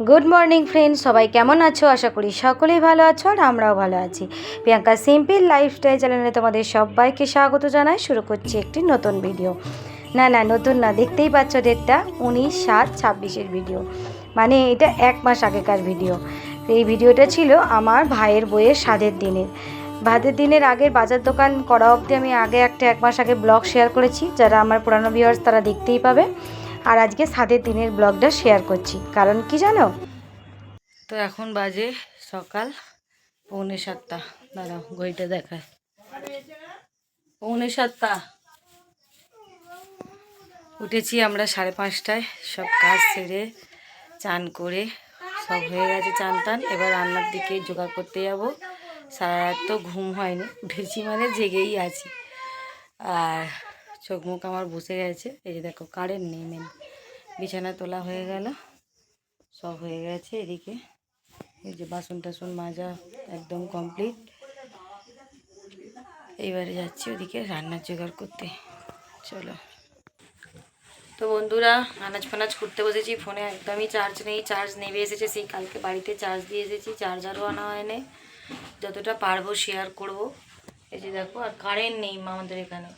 Good morning friends, সবাই কেমন আছো? আশা করি সকলেই ভালো আছো আর আমরাও ভালো আছি। প্রিয়াঙ্কা সিম্পল লাইফস্টাইল চ্যানেলে তোমাদের সবাইকে স্বাগত জানাই। শুরু করছি একটি নতুন ভিডিও। না নতুন না, দেখতেই পাচ্ছ ডেটটা 19/7/26 ভিডিও, মানে এটা 1 মাস আগেকার ভিডিও। এই ভিডিওটা ছিল আমার ভাইয়ের বইয়ের ভাতের দিনের আগের বাজার দোকান করা অবধি আমি আগে 1 মাস আগে ব্লগ শেয়ার করেছি। যারা আমার পুরানো ভিউয়ার্স তারা দেখতেই পাবে। আর আজকে সাদের দিনের ব্লগটা শেয়ার করছি, কারণ কি জানো? তো এখন বাজে সকাল 6:45। দাঁড়াও ঘড়িটা দেখায়, 6:45। উঠেছি আমরা 5:30টায়, সব কাজ সেরে চান করে সব হয়ে গেছে চান টান। এবার রান্নার দিকে জোগাড় করতে যাব। সারা রাত তো ঘুম হয়নি, উঠেছি মানে জেগেই আছি। আর চোখ মুখ আমার বসে গেছে। এই যে দেখো কারেন্ট নেই, মেন বিছানা তোলা হয়ে গেল, সব হয়ে গেছে। এদিকে এই যে বাসন টাসন মাজা একদম কমপ্লিট। এইবারে যাচ্ছি ওদিকে রান্নার জোগাড় করতে। চলো। তো বন্ধুরা, আনাজ ফানাজ করতে বসেছি। ফোনে একদমই চার্জ নেই, চার্জ নেবে এসেছে সেই কালকে বাড়িতে চার্জ দিয়ে এসেছি, চার্জারও আনা হয়নি। যতটা পারবো শেয়ার করব। এই যে দেখো, আর কারেন্ট নেই আমাদের এখানে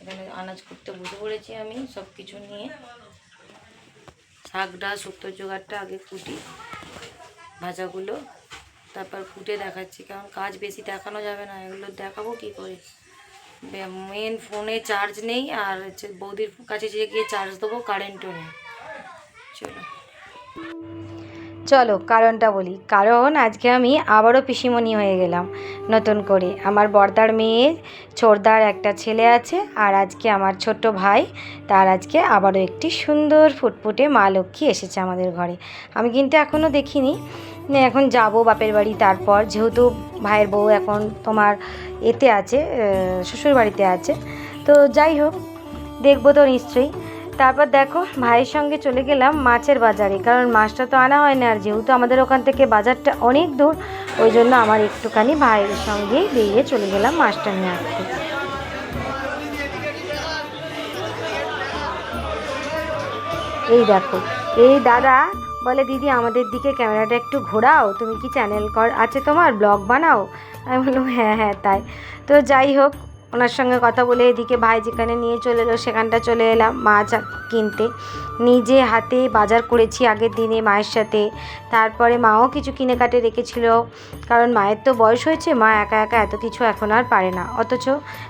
আনাজ করতে বসে পড়েছি আমি সব কিছু নিয়ে। শাকটা শুক্তোর জোগাড়টা আগে কুটি, ভাজাগুলো তারপর কুটে দেখাচ্ছি, কারণ কাজ বেশি দেখানো যাবে না, এগুলো দেখাবো কি করে। মেন ফোনে চার্জ নেই, আর হচ্ছে বৌদির কাছে যে গিয়ে চার্জ দেবো, কারেন্টও নেই। চলো কারণটা বলি। কারণ আজকে আমি আবারও পিসিমণি হয়ে গেলাম নতুন করে। আমার বড়দার মেয়ে ছোড়দার একটা ছেলে আছে, আর আজকে আমার ছোট ভাই, তার আজকে আবারও একটি সুন্দর ফুটফুটে মা লক্ষ্মী এসেছে আমাদের ঘরে। আমি কিন্তু এখনও দেখিনি, এখন যাব বাপের বাড়ি। তারপর যেহেতু ভাইয়ের বউ এখন তোমার এতে আছে, শ্বশুর বাড়িতে আছে, তো যাই হোক দেখবো তো নিশ্চয়ই। তারপর দেখো ভাইয়ের সঙ্গে চলে গেলাম মাছের বাজারে, কারণ মাছটা তো আনা হয় না, আর যেহেতু আমাদের ওখান থেকে বাজারটা অনেক দূর, ওই জন্য আমার একটুখানি ভাইয়ের সঙ্গেই বেরিয়ে চলে গেলাম মাছটা নিয়ে আসতে। এই দেখো, এই দাদা বলে, দিদি আমাদের দিকে ক্যামেরাটা একটু ঘোরাও, তুমি কি চ্যানেল আছে তোমার, ব্লগ বানাও? আমি বললাম হ্যাঁ তাই। তো যাই হোক, ওনার সঙ্গে কথা বলে এদিকে ভাই যেখানে নিয়ে চলে এলো সেখানটা চলে এলাম মাছ কিনতে। নিজে হাতে বাজার করেছি আগের দিনে মায়ের সাথে। তারপরে মাও কিছু কিনে কাটে রেখেছিল, কারণ মায়ের তো বয়স হয়েছে, মা একা একা এত কিছু এখন আর পারে না। অথচ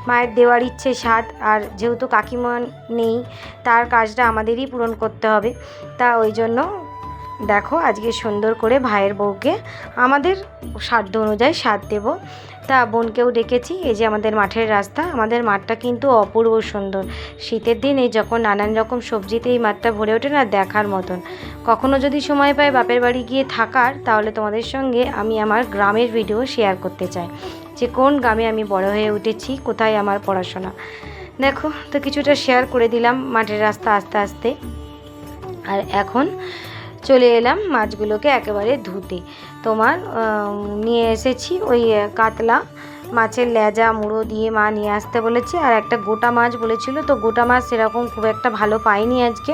মায়ের দেওয়ার ইচ্ছে সাধ, আর যেহেতু কাকিমা নেই, তার কাজটা আমাদেরই পূরণ করতে হবে। তা ওই জন্য দেখো আজকে সুন্দর করে ভাইয়ের বউকে আমাদের সাধ্য অনুযায়ী সাধ দেবো। তা বোনকেও ডেকেছি। এই যে আমাদের মাঠের রাস্তা, আমাদের মাঠটা কিন্তু অপূর্ব সুন্দর। শীতের দিনে যখন নানান রকম সবজিতে এই মাঠটা ভরে ওঠে না, দেখার মতন। কখনো যদি সময় পাই বাপের বাড়ি গিয়ে থাকার, তাহলে তোমাদের সঙ্গে আমি আমার গ্রামের ভিডিও শেয়ার করতে চাই, যে কোন গ্রামে আমি বড় হয়ে উঠেছি, কোথায় আমার পড়াশোনা। দেখো তো কিছুটা শেয়ার করে দিলাম মাঠের রাস্তা আস্তে আস্তে। আর এখন চলে এলাম মাছগুলোকে একেবারে ধুতে। তোমার নিয়ে এসেছি ওই কাতলা মাছের লেজা মুড়ো দিয়ে মা নিয়ে আসতে বলেছে, আর একটা গোটা মাছ বলেছিল, তো গোটা মাছ সেরকম খুব একটা ভালো পাইনি আজকে,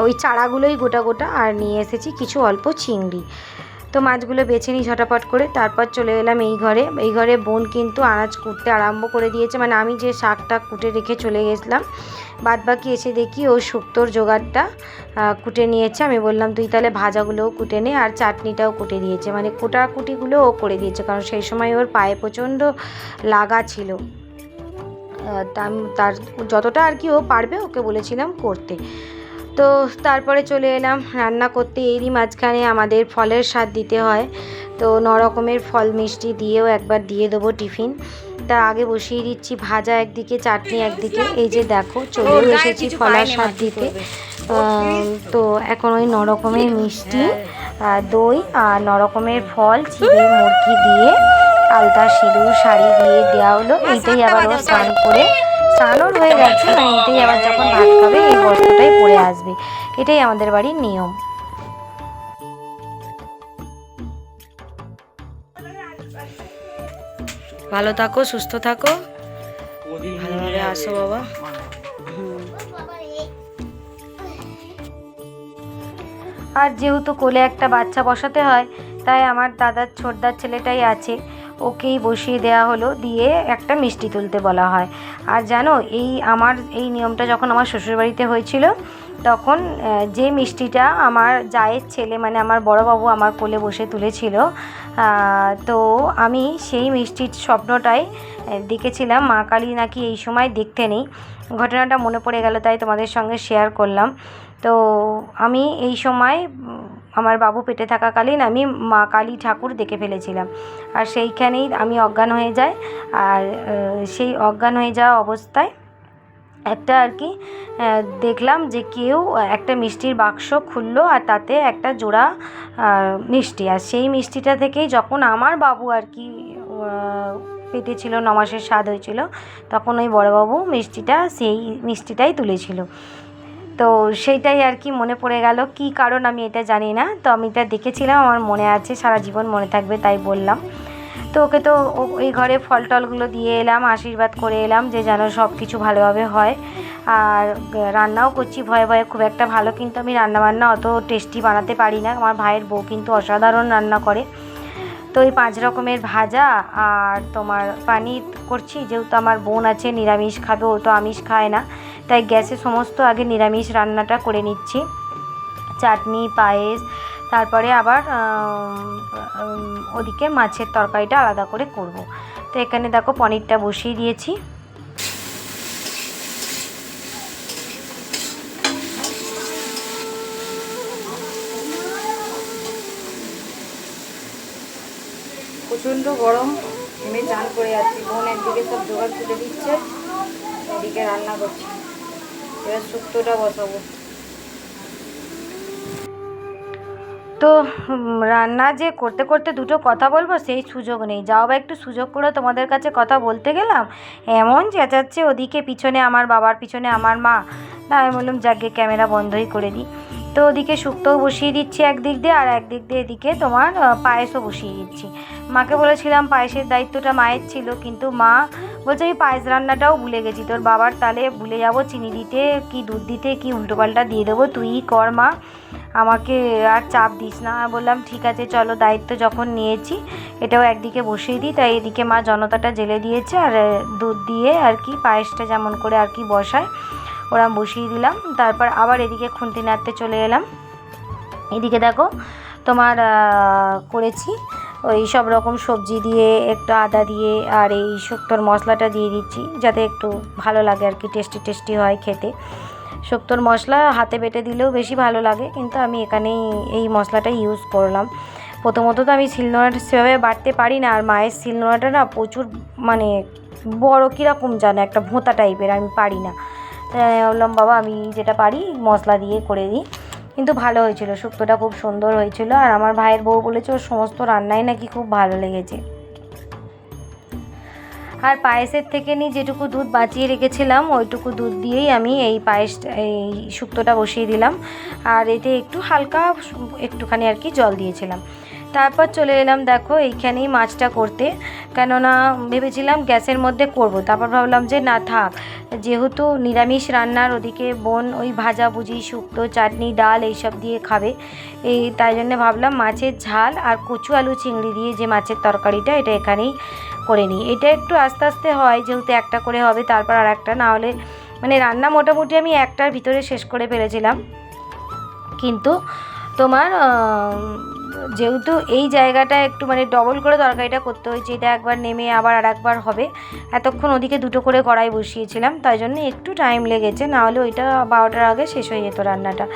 ওই চারাগুলোই গোটা গোটা। আর নিয়ে এসেছি কিছু অল্প চিংড়ি। তো মাছগুলো বেছে নিই ঝটাপট করে। তারপর চলে এলাম এই ঘরে বোন কিন্তু আনাজ কুটতে আরম্ভ করে দিয়েছে, মানে আমি যে শাকটা কুটে রেখে চলে গেছিলাম, বাদবাকি এসে দেখি ও শুক্তোর জোগাড়টা কুটে নিয়েছে। আমি বললাম তুই তাহলে ভাজাগুলোও কুটে নে, আর চাটনিটাও কুটে দিয়েছে, মানে কুটাকুটিগুলো ও করে দিয়েছে, কারণ সেই সময় ওর পায়ে প্রচণ্ড লাগা ছিল। তার যতটা আর কি ও পারবে ওকে বলেছিলাম করতে। তো তারপরে চলে এলাম রান্না করতে। এরই মাঝখানে আমাদের ফলের স্বাদ দিতে হয়, তো 9 রকমের ফল মিষ্টি দিয়েও একবার দিয়ে দেবো টিফিন। তা আগে বসিয়ে দিচ্ছি ভাজা একদিকে, চাটনি একদিকে। এই যে দেখো চলে এসেছি ফলের স্বাদ দিতে। তো এখন ওই 9 রকমের মিষ্টি, দই আর 9 রকমের ফল চিড়ে মুরগি দিয়ে আলতা সিঁদুর শাড়ি দিয়ে দেওয়া হলো। এইটাই আবার ও স্নান করে, স্নানও হয়ে গেছে, মানে এটাই আবার যখন ভাত খাবে এই বস্ত্রটাই পরে আসবে। এটাই আমাদের বাড়ির নিয়ম। ভালো থাকো, সুস্থ থাকো, ভালোভাবে আসো বাবা। আর যেহেতু কোলে একটা বাচ্চা বসাতে হয়, তাই আমার দাদার ছোটদার ছেলেটাই আছে, ওকেই বসিয়ে দেওয়া হলো, দিয়ে একটা মিষ্টি তুলতে বলা হয়। আর জানো, এই নিয়মটা যখন আমার শ্বশুরবাড়িতে হয়েছিল, তখন যে মিষ্টিটা আমার জায়ের ছেলে মানে আমার বড়বাবু আমার কোলে বসে তুলেছিল, তো আমি সেই মিষ্টির স্বপ্নটাই দেখেছিলাম। মা কালী নাকি এই সময় দেখতে নেই, ঘটনাটা মনে পড়ে গেল, তাই তোমাদের সঙ্গে শেয়ার করলাম। তো আমি এই সময় আমার বাবু পেটে থাকাকালীন আমি মা কালী ঠাকুর দেখে ফেলেছিলাম, আর সেইখানেই আমি অজ্ঞান হয়ে যাই। আর সেই অজ্ঞান হয়ে যাওয়া অবস্থায় একটা আর কি দেখলাম যে কেউ একটা মিষ্টির বাক্স খুললো, আর তাতে একটা জোড়া মিষ্টি, আর সেই মিষ্টিটা থেকেই যখন আমার বাবু আর কি পেটে ছিল, 9 মাসের স্বাদ হয়েছিল, তখন ওই বড়বাবু সেই মিষ্টিটাই তুলেছিল। তো সেইটাই আর কি মনে পড়ে গেল, কী কারণ আমি এটা জানি না, তো আমি এটা দেখেছিলাম, আমার মনে আছে, সারা জীবন মনে থাকবে, তাই বললাম। তো ওকে তো ওই ঘরে ফল টলগুলো দিয়ে এলাম, আশীর্বাদ করে এলাম যে যেন সব কিছু ভালোভাবে হয়। আর রান্নাও করছি ভয়ে ভয়ে, খুব একটা ভালো কিন্তু আমি রান্নাবান্না অত টেস্টি বানাতে পারি না, আমার ভাইয়ের বউ কিন্তু অসাধারণ রান্না করে। তো এই 5 রকমের ভাজা আর তোমার পানির করছি, যেহেতু আমার বোন আছে নিরামিষ খাবে, ও তো আমিষ খায় না, তাই গ্যাসে সমস্ত আগে নিরামিষ রান্নাটা করে নিচ্ছি, চাটনি, পায়েস, তারপরে আবার ওদিকে মাছের তরকারিটা আলাদা করে করব। তো এখানে দেখো পনিরটা বসিয়ে দিয়েছি। প্রচণ্ড গরম, আমি চান করে যাচ্ছি, বোন একদিকে সব জোগাড় তুলে দিচ্ছে, এদিকে রান্না করছি, এবার শুক্তোটা বসাবো। তো রান্না যে করতে করতে দুটো কথা বলবো সেই সুযোগ নেই, যাও বা একটু সুযোগ করে তোমাদের কাছে কথা বলতে গেলাম, এমন চেঁচাচ্ছে ওদিকে পিছনে আমার বাবার পিছনে আমার মা, না আমি বললাম যাকে ক্যামেরা বন্ধই করে দিই। তো ওদিকে শুক্তোও বসিয়ে দিচ্ছি একদিক দিয়ে, আর একদিক দিয়ে এদিকে তোমার পায়েসও বসিয়ে দিচ্ছি। মাকে বলেছিলাম পায়েসের দায়িত্বটা মায়ের ছিল, কিন্তু মা বলছে আমি পায়েস রান্নাটাও ভুলে গেছি, তোর বাবার তালে ভুলে যাবো চিনি দিতে কি দুধ দিতে কি উল্টোপাল্টা দিয়ে দেবো, তুইই কর মা, আমাকে আর চাপ দিস না। বললাম ঠিক আছে চলো, দায়িত্ব যখন নিয়েছি এটাও একদিকে বসিয়ে দিই। তাই এদিকে মা জনতাটা জেলে দিয়েছে, আর দুধ দিয়ে আর কি পায়েসটা যেমন করে আর কি বসায় ওরা বসিয়ে দিলাম। তারপর আবার এদিকে খুন্তি নাড়তে চলে এলাম। এদিকে দেখো তোমার করেছি ওই সব রকম সবজি দিয়ে, একটু আদা দিয়ে, আর এই শুক্তোর মশলাটা দিয়ে দিচ্ছি যাতে একটু ভালো লাগে আর কি, টেস্টি হয় খেতে। শুক্তোর মশলা হাতে বেটে দিলেও বেশি ভালো লাগে, কিন্তু আমি এখানেই এই মশলাটা ইউজ করলাম। প্রথমত তো আমি শিলনোড়াটা সেভাবে বাটতে পারি না, আর মায়ের শিলনোড়াটা না প্রচুর মানে বড় কীরকম জানো একটা ভোঁতা টাইপের, আমি পারি না। বললাম বাবা আমি যেটা পারি মশলা দিয়ে করে দিই, কিন্তু ভালো হয়েছিল, শুক্তোটা খুব সুন্দর হয়েছিল। আর আমার ভাইয়ের বউ বলেছে ওর সমস্ত রান্নাই নাকি খুব ভালো লেগেছে। আর পায়েসের থেকে যেটুকু দুধ বাঁচিয়ে রেখেছিলাম ওইটুকু দুধ দিয়েই আমি এই শুক্তোটা বসিয়ে দিলাম, আর এতে একটু হালকা একটুখানি আর কি জল দিয়েছিলাম। তারপর চলে এলাম দেখো এইখানেই মাছটা করতে, কেননা ভেবেছিলাম গ্যাসের মধ্যে করব, তারপর ভাবলাম যে না থাক, যেহেতু নিরামিষ রান্নার ওদিকে বোন ওই ভাজাভুজি শুক্তো চাটনি ডাল এইসব দিয়ে খাবে, তাই জন্য ভাবলাম মাছের ঝাল আর কচু আলু চিংড়ি দিয়ে যে মাছের তরকারিটা এটা এখানেই করে নিই। এটা একটু আস্তে আস্তে হয়, যেহেতু একটা করে হবে তারপর আর একটা, না হলে মানে রান্না মোটামুটি আমি একটার ভিতরে শেষ করে ফেলেছিলাম। কিন্তু তোমার যেহেতু এই জায়গাটা একটু মানে ডবল করে তরকারিটা করতে হয়েছে, এটা একবার নেমে আবার আর একবার হবে, এতক্ষণ ওদিকে দুটো করে কড়াই বসিয়েছিলাম, তাই জন্য একটু টাইম লেগেছে, নাহলে ওইটা 12টার আগে শেষ হয়ে যেত রান্নাটা।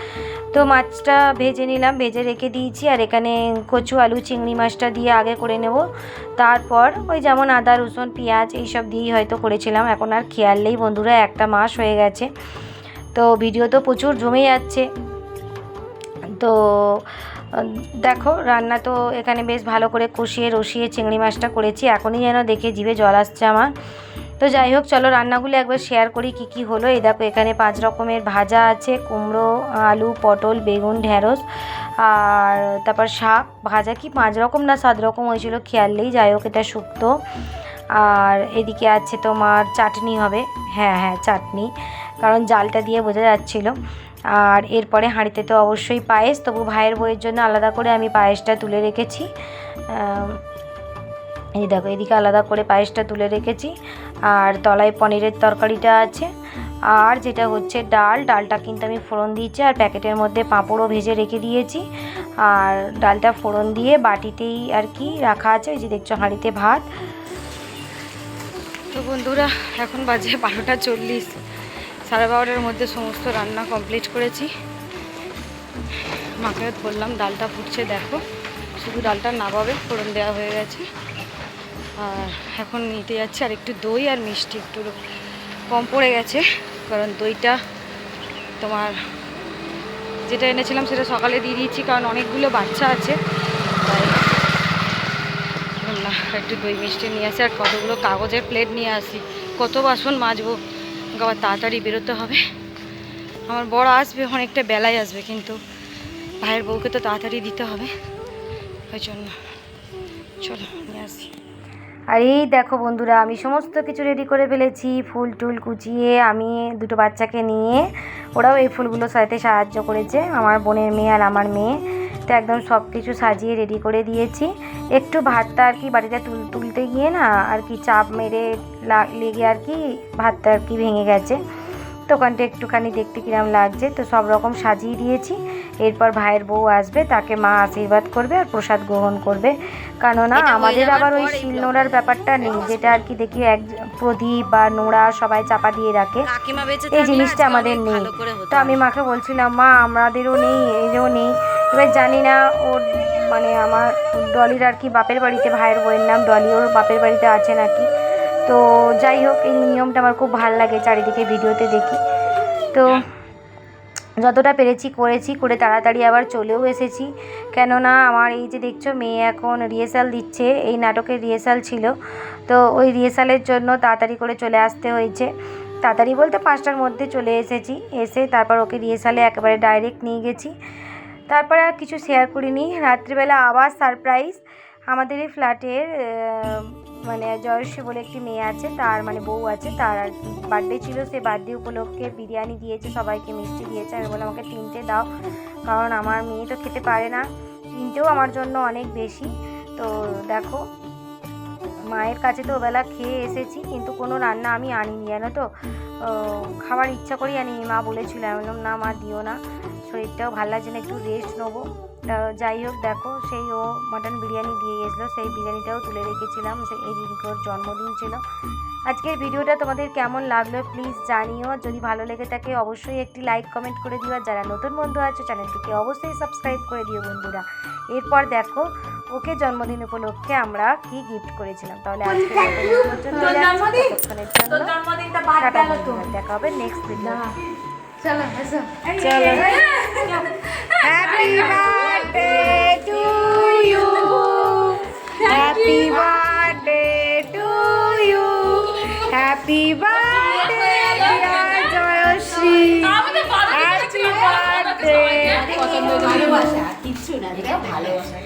তো মাছটা ভেজে নিলাম, ভেজে রেখে দিয়েছি, আর এখানে কচু আলু চিংড়ি মাছটা দিয়ে আগে করে নেব, তারপর ওই যেমন আদা রসুন পেঁয়াজ এইসব দিয়েই হয়তো করেছিলাম, এখন আর খেয়াল নেই বন্ধুরা, 1 মাস হয়ে গেছে। তো ভিডিও তো প্রচুর জমে যাচ্ছে। তো দেখো রান্না তো এখানে বেশ ভালো করে কষিয়ে রসিয়ে চিংড়ি মাছটা করেছি, এখনই যেন দেখে জিভে জল আসছে আমার। তো যাই হোক চলো রান্নাগুলো একবার শেয়ার করি কী কী হলো। এই দেখো এখানে 5 রকমের ভাজা আছে, কুমড়ো আলু পটল বেগুন ঢ্যাঁড়স, আর তারপর শাক ভাজা, কি 5 রকম না 7 রকম হয়েছিল খেয়াল নেই, যাই হোক এটা শুক্তো। আর এদিকে আছে তোমার চাটনি হবে, হ্যাঁ চাটনি, কারণ জালটা দিয়ে বোঝা যাচ্ছিলো। আর এরপরে হাঁড়িতে তো অবশ্যই পায়েস, তবু ভাইয়ের বইয়ের জন্য আলাদা করে আমি পায়েসটা তুলে রেখেছি। এই দেখো এদিকে আলাদা করে পায়েসটা তুলে রেখেছি। আর তলায় পনিরের তরকারিটা আছে। আর যেটা হচ্ছে ডালটা কিন্তু আমি ফোড়ন দিয়েছি, আর প্যাকেটের মধ্যে পাঁপড়ও ভেজে রেখে দিয়েছি। আর ডালটা ফোড়ন দিয়ে বাটিতেই আর কি রাখা আছে, ওই যে দেখছো হাঁড়িতে ভাত। তো বন্ধুরা এখন বাজে 12:40, 12:30টার মধ্যে সমস্ত রান্না কমপ্লিট করেছি। মাকে বললাম ডালটা ফুটছে, দেখো শুধু ডালটা নামাবে, ফোড়ন দেওয়া হয়ে গেছে। আর এখন নিতে যাচ্ছে আর একটু দই আর মিষ্টি, একটু কম পড়ে গেছে, কারণ দইটা তোমার যেটা এনেছিলাম সেটা সকালে দিয়ে দিয়েছি, কারণ অনেকগুলো বাচ্চা আছে, তাই না একটু দই মিষ্টি নিয়ে আসি। আর কতগুলো কাগজের প্লেট নিয়ে আসি, কত বাসন মাজবো, আবার তাড়াতাড়ি বেরোতে হবে। আমার বড় আসবে, অনেকটা বেলায় আসবে, কিন্তু ভাইয়ের বউকে তো তাড়াতাড়ি দিতে হবে, ওই জন্য চলো নিয়ে আসি। আর এই দেখো বন্ধুরা আমি সমস্ত কিছু রেডি করে ফেলেছি, ফুল টুল কুচিয়ে আমি দুটো বাচ্চাকে নিয়ে, ওরাও এই ফুলগুলো সাজাতে সাহায্য করেছে, আমার বোনের মেয়ে আর আমার মেয়ে। তো একদম সব কিছু সাজিয়ে রেডি করে দিয়েছি। একটু ভাতটা আর কি বাড়িতে তুলতে গিয়ে না আর কি চাপ মেরে লেগে আর কি ভাতটা আর কি ভেঙে গেছে। দোকানটা একটুখানি দেখতে কিরম লাগছে, তো সব রকম সাজিয়ে দিয়েছি। এরপর ভাইয়ের বউ আসবে, তাকে মা আশীর্বাদ করবে আর প্রসাদ গ্রহণ করবে। কেননা আমাদের আবার ওই শিল নোড়ার ব্যাপারটা নেই, যেটা আর কি দেখি এক প্রদীপ বা নোড়া সবাই চাপা দিয়ে রাখে, এই জিনিসটা আমাদের নেই। তো আমি মাকে বলছিলাম মা আমাদেরও নেই, এরও নেই। এবার জানি না ওর মানে আমার ডলির আর কি বাপের বাড়িতে, ভাইয়ের বউয়ের নাম ডলি, ওর বাপের বাড়িতে আছে নাকি। তো যাই হোক এই নিয়মটা আমার খুব ভালো লাগে, চারিদিকে ভিডিওতে দেখি। তো যতটা পেরেছি করেছি, করে তাড়াতাড়ি আবার চলেও এসেছি। কেননা আমার এই যে দেখছো মেয়ে এখন রিহার্সাল দিচ্ছে, এই নাটকের রিহার্সাল ছিল, তো ওই রিহার্সালের জন্য তাড়াতাড়ি করে চলে আসতে হয়েছে। তাড়াতাড়ি বলতে 5টার মধ্যে চলে এসেছি, এসে তারপর ওকে রিহার্সালে একেবারে ডাইরেক্ট নিয়ে গেছি। তারপরে আর কিছু শেয়ার করিনি। রাত্রিবেলা আবার সারপ্রাইজ, আমাদের এই ফ্ল্যাটের মানে জয়শ্রী বলে একটি মেয়ে আছে, তার মানে বউ আছে, তার আর কি বার্থডে ছিল, সে বার্থডে উপলক্ষে বিরিয়ানি দিয়েছে, সবাইকে মিষ্টি দিয়েছে। আমি বললাম আমাকে 3টে দাও, কারণ আমার মেয়ে তো খেতে পারে না, 3টেও আমার জন্য অনেক বেশি। তো দেখো মায়ের কাছে তো ওবেলা খেয়ে এসেছি, কিন্তু কোনো রান্না আমি আনিনি, জানো তো, খাবার ইচ্ছা করেই আনিনি। মা বলেছিল, আমি বললাম না মা দিও না, শরীরটাও ভালো লাগছে না, একটু রেস্ট নেবো। যাই হোক দেখো সেই ও মাটন বিরিয়ানি দিয়ে গেছিলো, সেই বিরিয়ানিটাও তুলে রেখেছিলাম, এই দিনকে ওর জন্মদিন ছিল। আজকের ভিডিওটা তোমাদের কেমন লাগলো প্লিজ জানিও, যদি ভালো লেগে থাকে অবশ্যই একটি লাইক কমেন্ট করে দিও, আর যারা নতুন বন্ধু আছো চ্যানেলটিকে অবশ্যই সাবস্ক্রাইব করে দিও বন্ধুরা। এরপর দেখো ওকে জন্মদিন উপলক্ষে আমরা কি গিফট করেছিলাম। তাহলে আজকে দেখা হবে নেক্সট ভিডিও। চলো চলো, happy birthday to you, happy birthday to you, happy birthday dear Jayashree, happy birthday. ভালোবাসা কিচ্ছু না, ভালোবাসা।